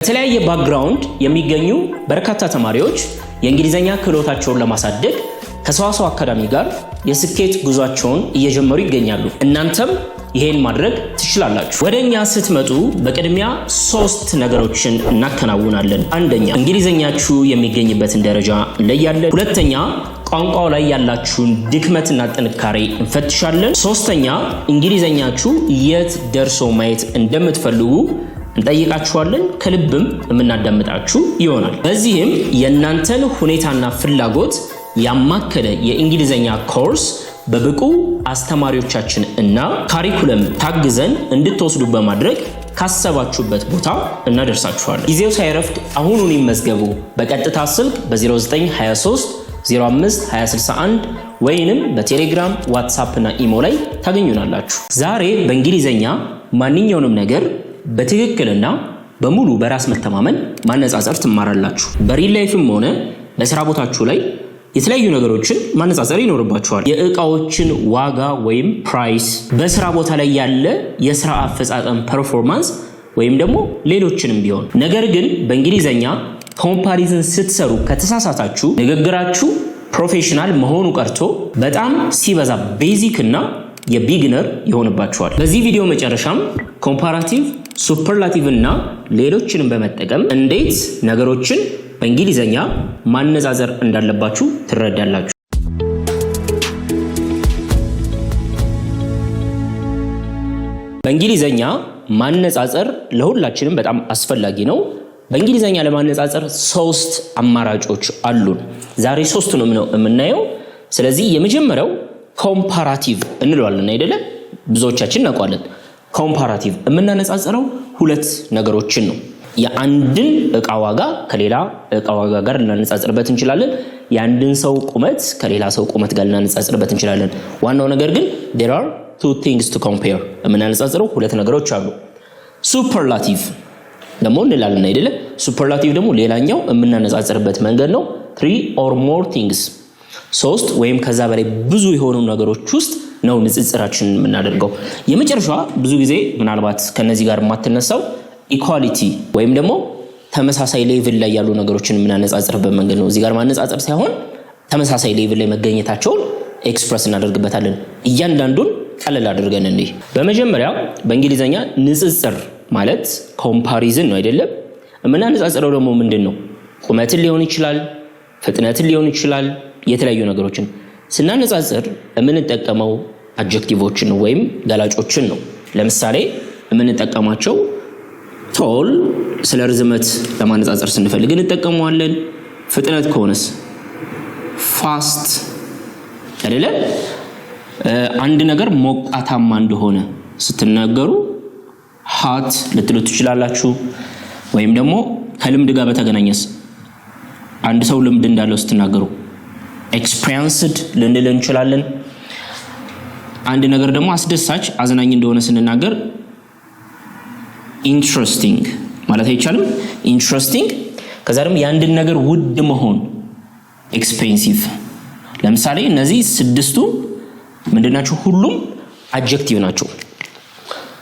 በተለያየ ባክግራውንድ የሚገኙ በርካታ ተማሪዎች የእንግሊዘኛ ክህሎታቸውን ለማሳደግ ከሰዋሰው አካዳሚ ጋር የስኬት ጉዟቸውን እየጀመሩ ይገኛሉ። እናንተም ይሄን ማድረግ ትችላላችሁ። ወደኛ ስትመጡ በቅድሚያ 3 ነገሮችን እናከናውናለን። አንደኛ እንግሊዘኛችሁ የሚገኝበትን ደረጃ እንለያለን። ሁለተኛ ቋንቋው ላይ ያላችሁን ድክመትና ጥንካሬ እንፈትሻለን። ሶስተኛ እንግሊዘኛችሁ የት ደርሶ ማየት እንደምትፈልጉ እንጠይቃችኋለን። ከልብም የምናዳምጣችሁ ይሆናል። በዚህም የእናንተን ሁኔታና ፍላጎት ያማከለ የእንግሊዘኛ ኮርስ በብቁ አስተማሪዎቻችን እና ካሪኩለም ታግዘን እንድትወስዱ በማድረግ ካሰባችሁበት ቦታ እናደርሳችኋለን። ጊዜው ሳይረፍድ አሁኑን ይመዝገቡ። በቀጥታ ስልክ በ0923 05 2061 ወይንም በቴሌግራም ዋትስአፕ እና ኢሞ ላይ ታገኙናላችሁ። ዛሬ በእንግሊዘኛ ማንኛውንም ነገር በትክክልና በሙሉ በራስ መተማመን ማነጻጸር ትማራላችሁ። በሪል ላይፍም ሆነ በስራ ቦታችሁ ላይ የተለያዩ ነገሮችን ማነጻጸር ይኖርባችኋል። የእቃዎችን ዋጋ ወይም ፕራይስ፣ በስራ ቦታ ላይ ያለ የስራ አፈጻጸም ፐርፎርማንስ ወይም ደግሞ ሌሎችንም ቢሆን። ነገር ግን በእንግሊዘኛ ኮምፓሪዝን ስትሰሩ ከተሳሳታችሁ ንግግራችሁ ፕሮፌሽናል መሆኑ ቀርቶ በጣም ሲበዛ ቤዚክ እና የቢግነር ይሆንባችኋል። በዚህ ቪዲዮ መጨረሻም ኮምፓራቲቭ፣ ሱፐርላቲቭ እና ሌሎችንም በመጠቀም እንዴት ነገሮችን በእንግሊዘኛ ማነጻጸር እንዳለባችሁ ትረዳላችሁ። በእንግሊዘኛ ማነጻጸር ለሁላችንም በጣም አስፈላጊ ነው። በእንግሊዘኛ ለማነጻጸር 3 አማራጮች አሉን። ዛሬ 3ቱንም ነው የምናየው። ስለዚህ የመጀመሪያው ኮምፓራቲቭ እንለዋለን አይደለ? ብዙዎቻችን እናውቃለን። ኮምፓራቲቭ የምናነጻጽረው 2 ነገሮችን ነው። የአንድን እቃ ዋጋ ከሌላ እቃ ዋጋ ጋር ልናነጻጽርበት እንችላለን። የአንድን ሰው ቁመት ከሌላ ሰው ቁመት ጋር ልናነጻጽርበት እንችላለን። ዋናው ነገር ግን there are 2 things to compare የምናነጻጽረው 2 ነገሮች አሉ። ሱፐርላቲቭ ደግሞ እንላለን አይደለ? ሱፐርላቲቭ ደግሞ ሌላኛው የምናነጻጽርበት መንገድ ነው። 3 or more things 3 ወይም ከዛ በላይ ብዙ የሆኑ ነገሮች ውስጥ ነው ንጽጽራችንን የምናደርገው። የመጨረሻዋ ብዙ ጊዜ ምናልባት ከነዚህ ጋር የማትነሳው ኢኳሊቲ ወይም ደግሞ ተመሳሳይ ሌቭል ላይ ያሉ ነገሮችን የምናነጻጽርበት መንገድ ነው። እዚህ ጋር ማነጻጸር ሳይሆን ተመሳሳይ ሌቭል ላይ መገኘታቸውን ኤክስፕረስ እናደርግበታለን። እያንዳንዱን ቀለል አድርገን እንዴ። በመጀመሪያ በእንግሊዘኛ ንጽጽር ማለት ኮምፓሪዝን ነው አይደለም? የምናነጻጽረው ደግሞ ምንድነው? ቁመትን ሊሆን ይችላል፣ ፍጥነትን ሊሆን ይችላል፣ የተለያዩ ነገሮችን ስናነጻጽር የምንጠቀመው አድጀክቲቮችን ወይም ገላጮችን ነው። ለምሳሌ የምንጠቀማቸው ቶል ስለ ርዝመት ለማነጻጸር ስንፈልግ እንጠቀመዋለን። ፍጥነት ከሆነስ ፋስት አይደለ? አንድ ነገር ሞቃታማ እንደሆነ ስትናገሩ ሃት ልትሉት ትችላላችሁ። ወይም ደግሞ ከልምድ ጋር በተገናኘስ አንድ ሰው ልምድ እንዳለው ስትናገሩ ኤክስፒሪየንስድ ልንል እንችላለን። አንድ ነገር ደግሞ አስደሳች አዝናኝ እንደሆነ ስንናገር ኢንትረስቲንግ ማለት አይቻልም? ኢንትረስቲንግ። ከዛ ደግሞ የአንድን ነገር ውድ መሆን ኤክስፔንሲቭ። ለምሳሌ እነዚህ 6ቱ ምንድናቸው? ሁሉም አድጀክቲቭ ናቸው።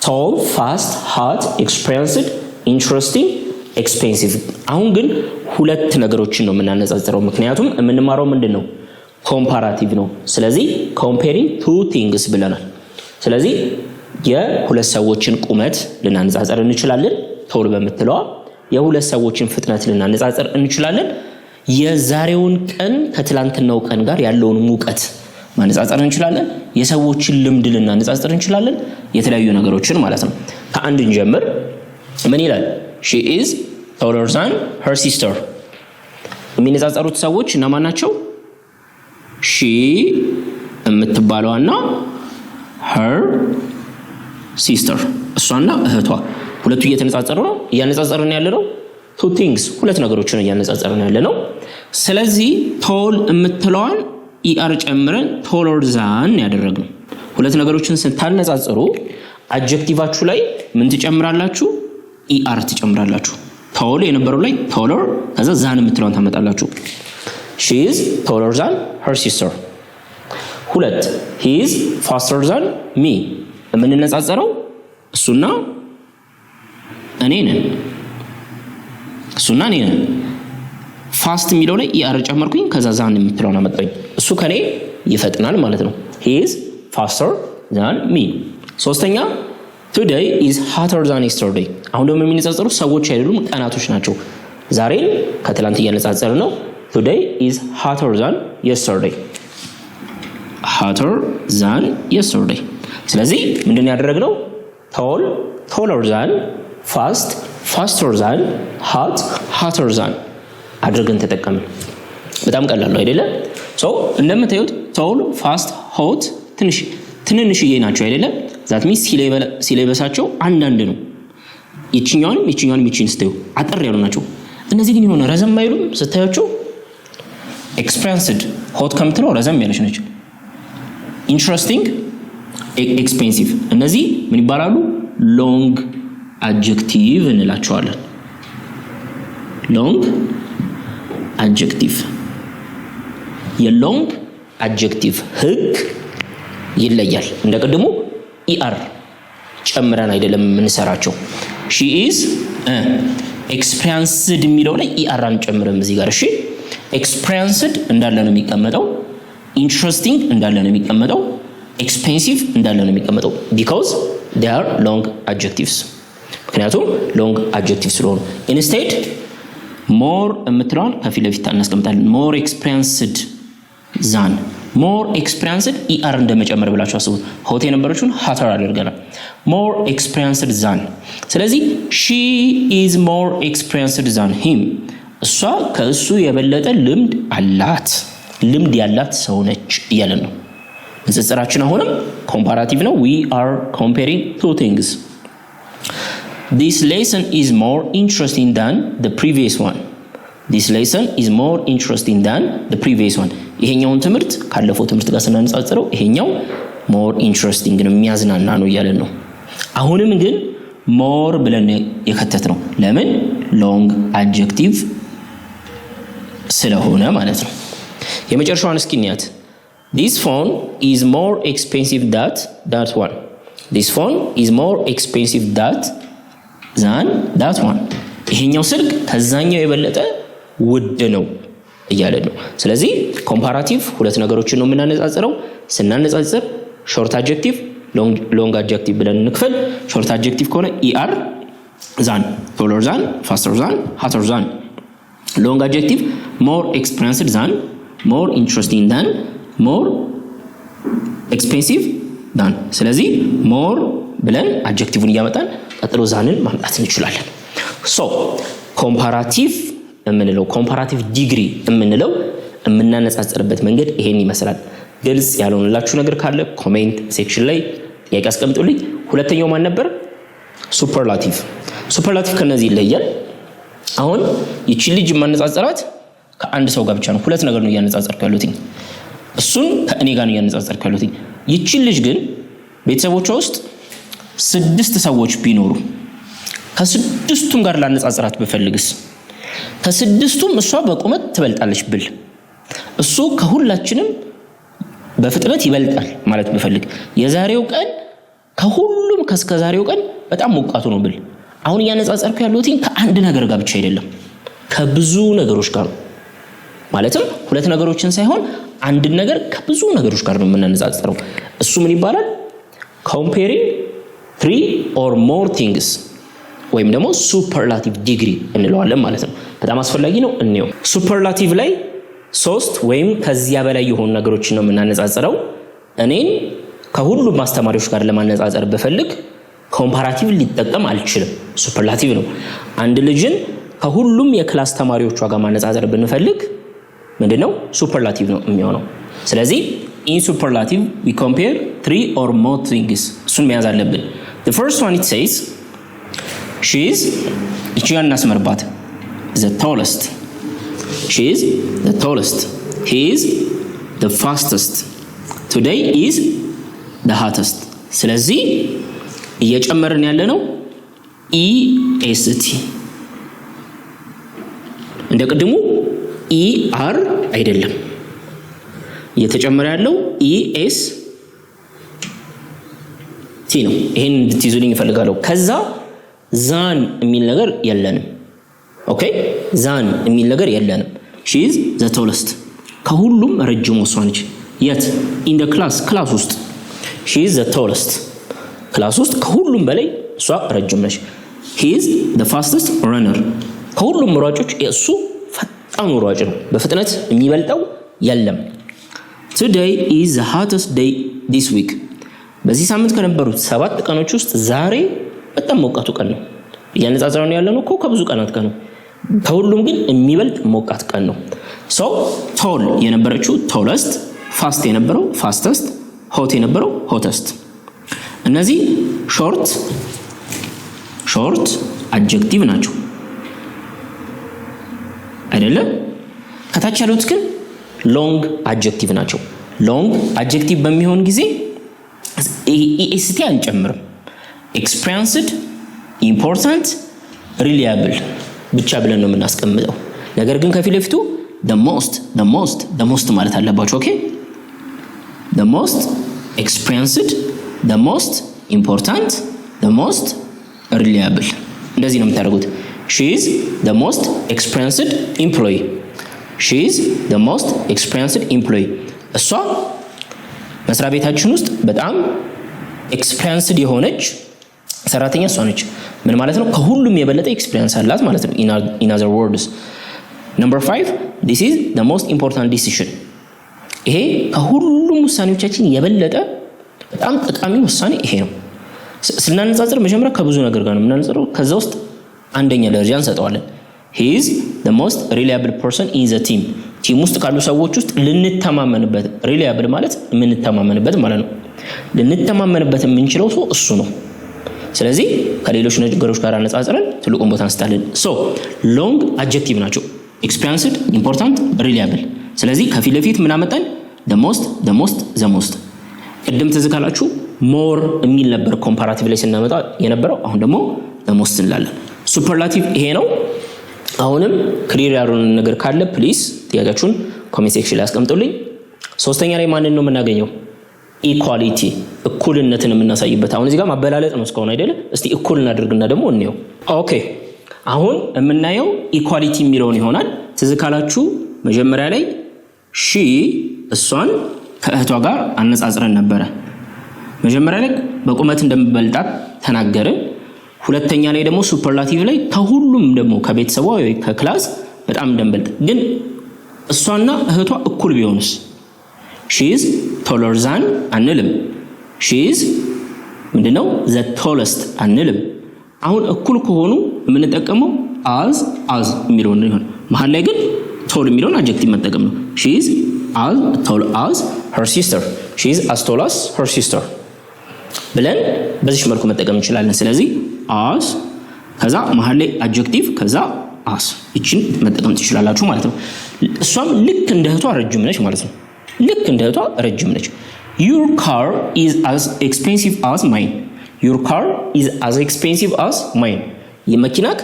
ቶል፣ ፋስት፣ ሃት፣ ኤክስፔሪየንስድ፣ ኢንትረስቲንግ፣ ኤክስፔንሲቭ። አሁን ግን 2 ነገሮችን ነው የምናነጻጽረው። ምክንያቱም የምንማረው ምንድነው? ኮምፓራቲቭ ነው። ስለዚህ comparing 2 things ብለናል። ስለዚህ የ2 ሰዎችን ቁመት ልናነጻጽር እንችላለን ቶል በመትለዋ። የ2 ሰዎችን ፍጥነት ልናነጻጽር እንችላለን። የዛሬውን ቀን ከትላንትናው ቀን ጋር ያለውን ሙቀት ማነጻጸር እንችላለን። የሰዎችን ልምድ ልናነጻጽር እንችላለን። የተለያዩ ነገሮችን ማለት ነው። ከአንድ እንጀምር። ምን ይላል? she is taller than her sister። የሚነጻጸሩት ሰዎች እነማን ናቸው? she የምትባለዋና her sister እሷና እህቷ ሁለቱ እየተነጻጸሩ ነው። እያነጻጸርን ያለነው 2 things 2 ነገሮችን እያነጻጸርን ያለነው። ስለዚህ ቶል የምትለዋን ኢአር ጨምረን taller than ያደረግነው። 2 ነገሮችን ስታነጻጽሩ አድጀክቲቫችሁ ላይ ምን ትጨምራላችሁ? ኢአር ትጨምራላችሁ። ቶል የነበረው ላይ taller ከዛ than የምትለዋን ታመጣላችሁ። she is taller than her sister። 2 he is faster than me የምንነጻጸረው እሱና እኔ ነን። እሱና እኔ ነን። ፋስት የሚለው ላይ ኢአር ጨመርኩኝ ከዛ ዛን የምትለውን አመጣኝ። እሱ ከኔ ይፈጥናል ማለት ነው። he is faster than me። ሶስተኛ today is hotter than yesterday። አሁን ደግሞ የሚነጻጸሩ ሰዎች አይደሉም ቀናቶች ናቸው። ዛሬን ከትላንት እያነጻጸረ ነው። today is hotter than yesterday። hotter than yesterday። ስለዚህ ምንድነው ያደረግነው? tall taller than፣ fast faster than፣ hot hotter than አድርገን ተጠቀምን። በጣም ቀላል ነው አይደለ? እንደምታዩት tall fast hot ትንንሽዬ ናቸው አይደለ? ዛት ሚንስ ሲሌበሳቸው አንዳንድ ነው። ይችኛውንም ይችን ስታዩ አጠር ያሉ ናቸው። እነዚህ ግን የሆነ ረዘም አይሉም ስታያቸው። expensive hot ከምትለው ረዘም ያለች ነች። interesting expensive እነዚህ ምን ይባላሉ? long adjective እንላቸዋለን። long adjective የሎንግ adjective ህግ ይለያል። እንደቀድሞ er ጨምረን አይደለም የምንሰራቸው። she is experienced የሚለው ላይ er አንጨምርም እዚህ ጋር። እሺ experienced እንዳለ ነው የሚቀመጠው። interesting እንዳለ ነው የሚቀመጠው። expensive እንዳለ ነው የሚቀመጠው because they are long adjectives። ምክንያቱም long adjectives ስለሆኑ instead more የምትለውን ከፊት ለፊት እናስቀምጣለን። more experienced than more experienced er እንደመጨመር ብላችሁ አስቡት። ሆት የነበረችውን hotter አድርገናል። more experienced than። ስለዚህ she is more experienced than him። እሷ ከእሱ የበለጠ ልምድ ያላት ሰው ነች እያለን ነው። ንጽጽራችን አሁንም ኮምፓራቲቭ ነው። we are comparing two things። this lesson is more interesting than the previous one። this lesson is more interesting than the previous one። ይሄኛውን ትምህርት ካለፈው ትምህርት ጋር ስናነጻጽረው ይሄኛው more interesting ነው የሚያዝናና ነው እያለን ነው። አሁንም ግን more ብለን የከተት ነው። ለምን? long adjective ስለሆነ ማለት ነው። የመጨረሻውን እስኪ እንያት። this phone is more expensive than that one። this phone is more expensive than that one። ይሄኛው ስልክ ከዛኛው የበለጠ ውድ ነው እያለን ነው። ስለዚህ ኮምፓራቲቭ ሁለት ነገሮችን ነው የምናነጻጽረው። ስናነጻጽር ሾርት አድጀክቲቭ ሎንግ አድጀክቲቭ ብለን እንክፈል። ሾርት አድጀክቲቭ ከሆነ ኢአር ዛን፣ ቶለር ዛን፣ ፋስተር ዛን፣ ሃተር ዛን። ሎንግ አድጀክቲቭ ሞር ኤክስፐሪንስድ ዛን፣ ሞር ኢንትረስቲንግ ዛን፣ ሞር ኤክስፔንሲቭ ዛን። ስለዚህ ሞር ብለን አድጀክቲቭን እያመጣን ቀጥሎ ዛንን ማምጣት እንችላለን። ኮምፓራቲቭ የምንለው ኮምፓራቲቭ ዲግሪ የምንለው የምናነጻጽርበት መንገድ ይሄን ይመስላል። ግልጽ ያልሆነላችሁ ነገር ካለ ኮሜንት ሴክሽን ላይ ጥያቄ አስቀምጡልኝ። ሁለተኛው ማን ነበር? ሱፐርላቲቭ። ሱፐርላቲቭ ከነዚህ ይለያል። አሁን ይቺ ልጅ ማነጻጸራት ከአንድ ሰው ጋር ብቻ ነው። ሁለት ነገር ነው እያነጻጸርኩ ያለሁት። እሱን ከእኔ ጋር ነው እያነጻጸርኩ ያለሁት። ይቺ ልጅ ግን ቤተሰቦቿ ውስጥ 6 ሰዎች ቢኖሩ ከ6ቱም ጋር ላነጻጽራት በፈልግስ ከ6ቱም እሷ በቁመት ትበልጣለች ብል እሱ ከሁላችንም በፍጥነት ይበልጣል ማለት በፈልግ የዛሬው ቀን ከሁሉም ከስከዛሬው ቀን በጣም ሞቃቱ ነው ብል አሁን እያነጻጸርኩ ያለሁት ከአንድ ነገር ጋር ብቻ አይደለም ከብዙ ነገሮች ጋር ማለትም ሁለት ነገሮችን ሳይሆን አንድ ነገር ከብዙ ነገሮች ጋር ነው የምናነጻጽረው። እሱ ምን ይባላል? comparing 3 or more things ወይም ደግሞ ሱፐርላቲቭ ዲግሪ እንለዋለን ማለት ነው። በጣም አስፈላጊ ነው እንየው። ሱፐርላቲቭ ላይ 3 ወይም ከዚያ በላይ የሆኑ ነገሮችን ነው የምናነጻጽረው። እኔን ከሁሉም ማስተማሪዎች ጋር ለማነጻጸር በፈልግ ኮምፓራቲቭ ሊጠቀም አልችልም። ሱፐርላቲቭ ነው። አንድ ልጅን ከሁሉም የክላስ ተማሪዎች ጋር ማነጻጸር ብንፈልግ ምንድነው? ሱፐርላቲቭ ነው የሚሆነው። ስለዚህ in superlative we compare 3 or more things። እሱን መያዝ አለብን። the first one it says she is እቺን እናስመርባት the tallest። she is the tallest። he is the fastest። today is the hottest። ስለዚህ እየጨመርን ያለ ነው est እንደቀድሙ er አይደለም እየተጨመረ ያለው es t ነው። ይሄን እንድትይዙልኝ እፈልጋለሁ። ከዛ ዛን የሚል ነገር የለንም። ኦኬ ዛን የሚል ነገር የለንም she is the tallest ከሁሉም ረጅሙ እሷ ነች የት in the class ውስጥ she is the tallest ክላስ ውስጥ ከሁሉም በላይ እሷ ረጅም ነች he is the fastest runner ከሁሉም ሯጮች እሱ ፈጣኑ ሯጭ ነው በፍጥነት የሚበልጠው የለም today is the hottest day this week በዚህ ሳምንት ከነበሩት 7 ቀኖች ውስጥ ዛሬ በጣም ሞቃቱ ቀን ነው ያነጻጸረው ያለነው እኮ ከብዙ ቀናት ቀን ነው ከሁሉም ግን የሚበልጥ ሞቃት ቀን ነው so tall የነበረችው tallest fast የነበረው fastest hot የነበረው hottest እነዚህ short adjective ናቸው አይደለ ከታች ያሉት ግን long adjective ናቸው long adjective በሚሆን ጊዜ est አንጨምርም experienced important reliable ብቻ ብለን ነው የምናስቀምጠው ነገር ግን ከፊት ለፊቱ the most ማለት አለባችሁ ኦኬ the most experienced the most important the most reliable እንደዚህ ነው የምታደርጉት she is the most experienced employee she is the most experienced employee እሷ መስሪያ ቤታችን ውስጥ በጣም experienced የሆነች ሰራተኛ እሷ ነች ምን ማለት ነው ከሁሉም የበለጠ ኤክስፒሪየንስ አላት ማለት ነው in other words number 5 this is the most important decision ይሄ ከሁሉም ውሳኔዎቻችን የበለጠ በጣም ጠቃሚ ውሳኔ ይሄ ነው ስናነጻጽር መጀመሪያ ከብዙ ነገር ጋር ነው የምናነጻጽረው ከዛ ውስጥ አንደኛ ደረጃ እንሰጠዋለን he is the most reliable person in the team ውስጥ ካሉ ሰዎች ውስጥ ልንተማመንበት reliable ማለት የምንተማመንበት ማለት ነው ልንተማመንበት የምንችለው ሰው እሱ ነው ስለዚህ ከሌሎች ነገሮች ጋር አነጻጽረን ትልቁን ቦታ አንስታለን so long adjective ናቸው experienced important reliable ስለዚህ ከፊት ለፊት ምን አመጣን the most ቅድም ተዝካላችሁ more የሚል ነበር comparative ላይ ስናመጣ የነበረው አሁን ደግሞ the most እንላለን superlative ይሄ ነው አሁንም ክሊር ያልሆነ ነገር ካለ ፕሊዝ ጥያቄያችሁን ኮሜንት ሴክሽን ላይ አስቀምጡልኝ ሶስተኛ ላይ ማንን ነው የምናገኘው ኢኳሊቲ እኩልነትን የምናሳይበት አሁን እዚህ ጋር ማበላለጥ ነው እስካሁን አይደለ እስቲ እኩል እናድርግና ደግሞ እንየው ኦኬ አሁን የምናየው ኢኳሊቲ የሚለውን ይሆናል ትዝካላችሁ መጀመሪያ ላይ ሺ እሷን ከእህቷ ጋር አነጻጽረን ነበር መጀመሪያ ላይ በቁመት እንደምበልጣት ተናገርን ሁለተኛ ላይ ደግሞ ሱፐርላቲቭ ላይ ከሁሉም ደግሞ ከቤተሰቧ ወይ ከክላስ በጣም እንደምበልጥ ግን እሷና እህቷ እኩል ቢሆንስ she is taller than አንልም she is ምንድነው the tallest አንልም አሁን እኩል ከሆኑ የምንጠቀመው as የሚለውን ነው መሃል ላይ ግን tall የሚለውን adjective መጠቀም ነው she is as tall as her sister she is as tall as her sister ብለን በዚህ መልኩ መጠቀም እንችላለን ስለዚህ as ከዛ መሃል ላይ adjective ከዛ as እቺን መጠቀም ትችላላችሁ ማለት ነው እሷም ልክ እንደ እህቷ ረጅም ነች ማለት ነው ልክ እንደ እህቷ ረጅም ነች your car is as expensive as mine your car is as expensive as mine የመኪናክ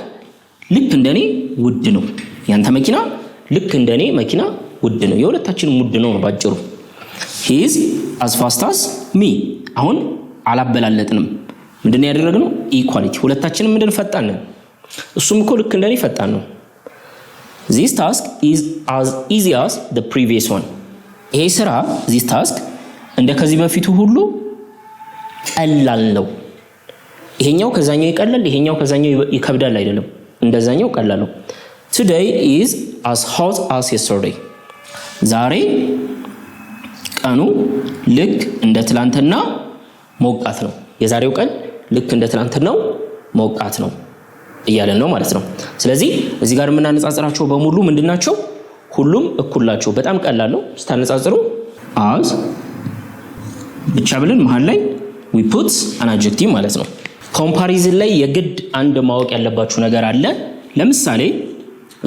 ልክ እንደኔ ውድ ነው ያንተ መኪና ልክ እንደኔ መኪና ውድ ነው የሁለታችንም ውድ ነው ባጭሩ he is as fast as me አሁን አላበላለጥንም ምንድነው ያደረግነው ኢኳሊቲ ሁለታችንም ምንድን ፈጣን ነን እሱም እኮ ልክ እንደኔ ፈጣን ነው this task is as easy as the previous one ይሄ ስራ this task እንደ ከዚህ በፊቱ ሁሉ ቀላል ነው ይሄኛው ከዛኛው ይቀላል ይሄኛው ከዛኛው ይከብዳል አይደለም እንደዛኛው ቀላል ነው today is as hot as yesterday ዛሬ ቀኑ ልክ እንደ ትላንትና ሞቃት ነው የዛሬው ቀን ልክ እንደ ትላንትናው ሞቃት ነው እያለን ነው ማለት ነው ስለዚህ እዚህ ጋር የምናነጻጽራቸው በሙሉ ምንድናቸው ሁሉም እኩል ናቸው በጣም ቀላል ነው ስታነጻጽሩ as ብቻ ብለን መሃል ላይ we put an adjective ማለት ነው ኮምፓሪዝን ላይ የግድ አንድ ማወቅ ያለባችሁ ነገር አለ ለምሳሌ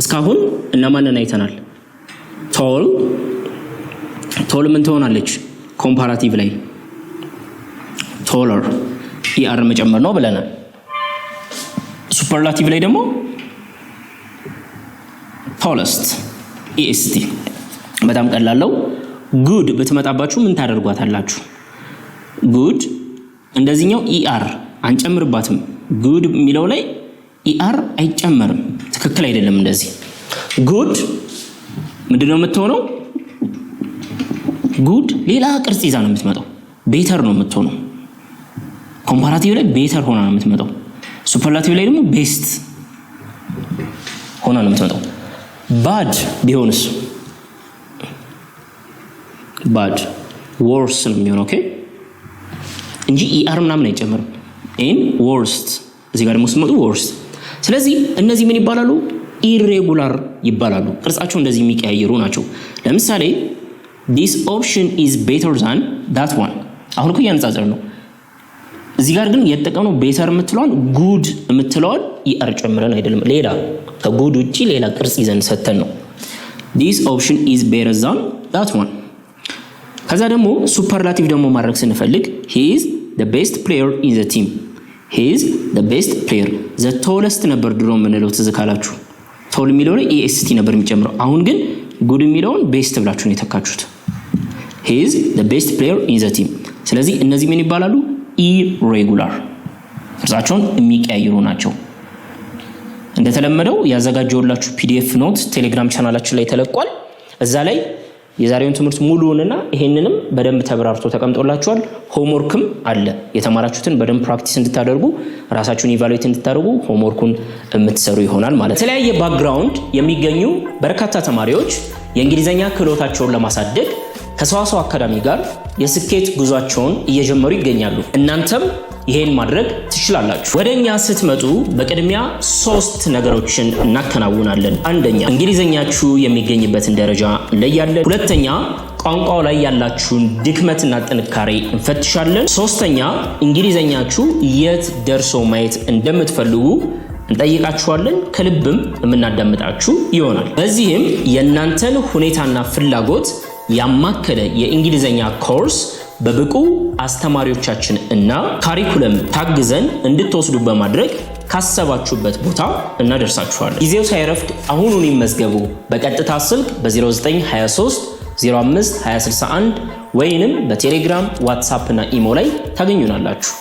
እስካሁን እነማንን አይተናል tall ምን ትሆናለች ኮምፓራቲቭ ላይ taller er መጨመር ነው ብለናል ሱፐርላቲቭ ላይ ደግሞ tallest est በጣም ቀላል ነው good በተመጣባችሁ ምን ታደርጓታላችሁ good እንደዚህኛው er አንጨምርባትም good የሚለው ላይ er አይጨመርም ትክክል አይደለም። እንደዚህ ጉድ ምንድነው የምትሆነው? ጉድ ሌላ ቅርጽ ይዛ ነው የምትመጣው። ቤተር ነው የምትሆነው። ኮምፓራቲቭ ላይ ቤተር ሆና ነው የምትመጣው። ሱፐርላቲቭ ላይ ደግሞ ቤስት ሆና ነው የምትመጣው። ባድ ቢሆንስ? ባድ ወርስ ነው የሚሆነው። ኦኬ እንጂ ኢአር ምናምን አይጨምርም። ኢን ወርስት እዚህ ጋር ደግሞ ስመጡ ወርስት። ስለዚህ እነዚህ ምን ይባላሉ? ኢሬጉላር ይባላሉ። ቅርጻቸው እንደዚህ የሚቀያየሩ ናቸው። ለምሳሌ this option is better than that one። አሁን እኮ ያነጻጸር ነው። እዚህ ጋር ግን የተጠቀምነው ቤተር የምትለዋን ጉድ የምትለዋን ኢአር ጨምረን አይደለም፣ ሌላ ከጉድ ውጪ ሌላ ቅርጽ ይዘን ሰተን ነው። this option is better than that one። ከዛ ደግሞ ሱፐርላቲቭ ደግሞ ማድረግ ስንፈልግ he is the best player in the team። he is the best player the tallest ነበር ድሮ የምንለው ትዝ ካላችሁ። ቶል የሚለው ላይ ኤስቲ ነበር የሚጨምረው። አሁን ግን ጉድ የሚለውን ቤስት ብላችሁ ነው የተካችሁት። he is the best player in the team። ስለዚህ እነዚህ ምን ይባላሉ? ኢሬጉላር ቅርጻቸውን የሚቀያየሩ ናቸው። እንደተለመደው ያዘጋጀውላችሁ ፒዲኤፍ ኖት ቴሌግራም ቻናላችን ላይ ተለቋል። እዛ ላይ የዛሬውን ትምህርት ሙሉውንና ይሄንንም በደንብ ተብራርቶ ተቀምጦላችኋል። ሆምወርክም አለ። የተማራችሁትን በደንብ ፕራክቲስ እንድታደርጉ ራሳችሁን ኢቫሉዌት እንድታደርጉ ሆምወርኩን የምትሰሩ ይሆናል ማለት ነው። የተለያየ ባክግራውንድ የሚገኙ በርካታ ተማሪዎች የእንግሊዘኛ ክህሎታቸውን ለማሳደግ ከሰዋሰው አካዳሚ ጋር የስኬት ጉዟቸውን እየጀመሩ ይገኛሉ። እናንተም ይሄን ማድረግ ትችላላችሁ። ወደኛ ስትመጡ በቅድሚያ 3 ነገሮችን እናከናውናለን። አንደኛ እንግሊዘኛችሁ የሚገኝበትን ደረጃ እንለያለን። ሁለተኛ ቋንቋው ላይ ያላችሁን ድክመትና ጥንካሬ እንፈትሻለን። ሶስተኛ እንግሊዘኛችሁ የት ደርሶ ማየት እንደምትፈልጉ እንጠይቃችኋለን። ከልብም የምናዳምጣችሁ ይሆናል። በዚህም የእናንተን ሁኔታና ፍላጎት ያማከለ የእንግሊዘኛ ኮርስ በብቁ አስተማሪዎቻችን እና ካሪኩለም ታግዘን እንድትወስዱ በማድረግ ካሰባችሁበት ቦታ እናደርሳችኋለን። ጊዜው ሳይረፍድ አሁኑን ይመዝገቡ። በቀጥታ ስልክ በ0923 05 2061 ወይንም በቴሌግራም ዋትስአፕ እና ኢሞ ላይ ታገኙናላችሁ።